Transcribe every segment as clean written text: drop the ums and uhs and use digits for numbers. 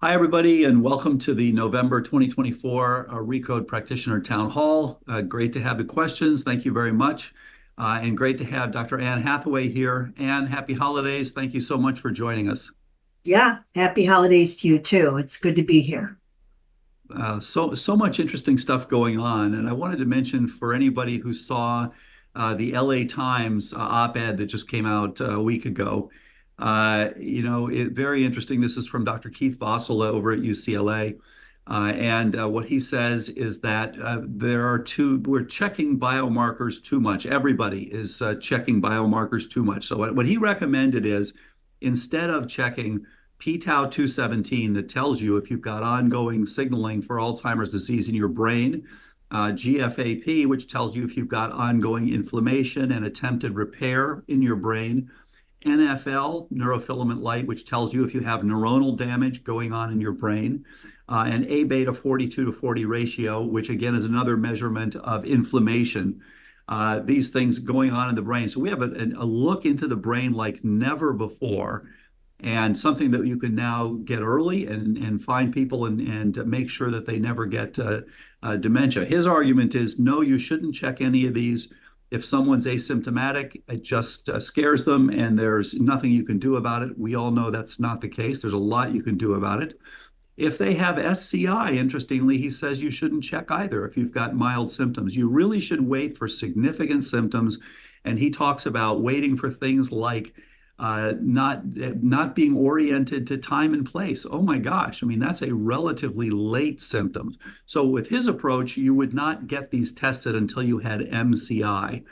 Hi, everybody, and welcome to the November 2024 Recode Practitioner Town Hall. Great to have the questions. Thank you very much. And great to have Dr. Anne Hathaway here. Anne, happy holidays. Thank you so much for joining us. Yeah, happy holidays to you too. It's good to be here. So much interesting stuff going on. And I wanted to mention for anybody who saw the LA Times op-ed that just came out a week ago, very interesting. This is from Dr. Keith Foss over at UCLA. And what he says is that we're checking biomarkers too much. Everybody is checking biomarkers too much. So what he recommended is instead of checking p-tau 217 that tells you if you've got ongoing signaling for Alzheimer's disease in your brain, GFAP, which tells you if you've got ongoing inflammation and attempted repair in your brain, NFL, neurofilament light, which tells you if you have neuronal damage going on in your brain, and A beta 42 to 40 ratio, which again is another measurement of inflammation. These things going on in the brain. So we have a look into the brain like never before, and something that you can now get early and find people and make sure that they never get dementia. His argument is, no, you shouldn't check any of these. If someone's asymptomatic, it just scares them and there's nothing you can do about it. We all know that's not the case. There's a lot you can do about it. If they have SCI, interestingly, he says you shouldn't check either if you've got mild symptoms. You really should wait for significant symptoms. And he talks about waiting for things like not being oriented to time and place. Oh my gosh, I mean, that's a relatively late symptom. So with his approach, you would not get these tested until you had MCI.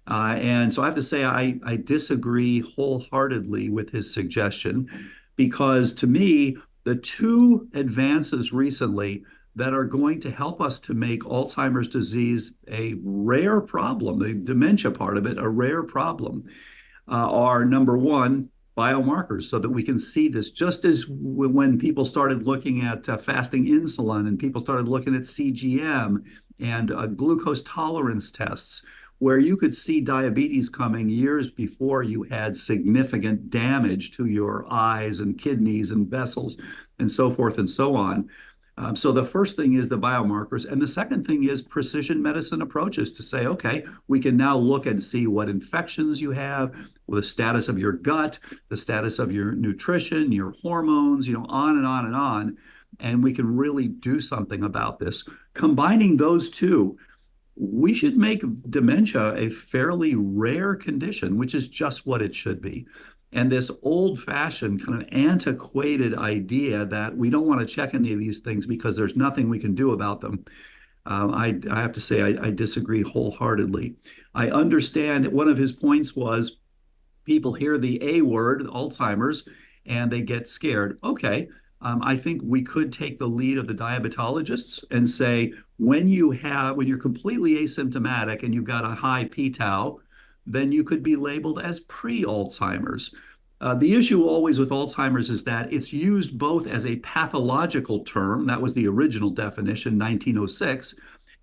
And so I have to say, I disagree wholeheartedly with his suggestion, because to me, the two advances recently that are going to help us to make Alzheimer's disease a rare problem, the dementia part of it, a rare problem, are number one, biomarkers, so that we can see this. Just as when people started looking at fasting insulin and people started looking at CGM and glucose tolerance tests, where you could see diabetes coming years before you had significant damage to your eyes and kidneys and vessels and so forth and so on. So the first thing is the biomarkers. And the second thing is precision medicine approaches to say, okay, we can now look and see what infections you have, the status of your gut, the status of your nutrition, your hormones, on and on and on. And we can really do something about this. Combining those two, we should make dementia a fairly rare condition, which is just what it should be. And this old-fashioned kind of antiquated idea that we don't want to check any of these things because there's nothing we can do about them, I have to say I disagree wholeheartedly. I understand one of his points was people hear the A word, Alzheimer's, and they get scared. Okay, I think we could take the lead of the diabetologists and say, when you're completely asymptomatic and you've got a high p-tau, then you could be labeled as pre-Alzheimer's. The issue always with Alzheimer's is that it's used both as a pathological term, that was the original definition, 1906,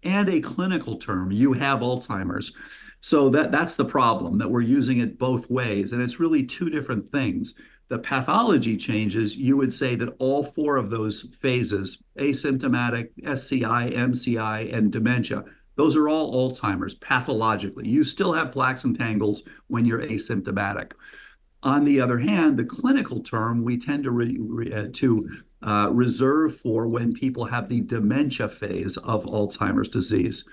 and a clinical term, you have Alzheimer's. So that's the problem, that we're using it both ways, and it's really two different things. The pathology changes, you would say that all four of those phases, asymptomatic, SCI, MCI, and dementia, those are all Alzheimer's pathologically. You still have plaques and tangles when you're asymptomatic. On the other hand, the clinical term we tend to reserve for when people have the dementia phase of Alzheimer's disease.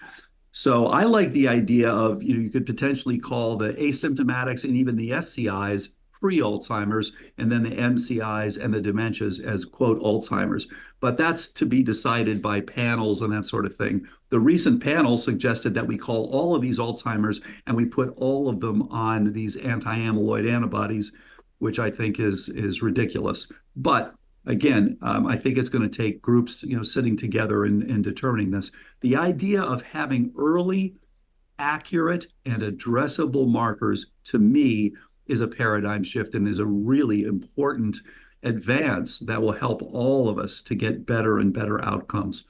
So I like the idea of, you could potentially call the asymptomatics and even the SCIs pre-Alzheimer's, and then the MCIs and the dementias as, quote, Alzheimer's. But that's to be decided by panels and that sort of thing. The recent panel suggested that we call all of these Alzheimer's and we put all of them on these anti-amyloid antibodies, which I think is ridiculous. But again, I think it's going to take groups, sitting together and determining this. The idea of having early, accurate, and addressable markers, to me, is a paradigm shift and is a really important advance that will help all of us to get better and better outcomes.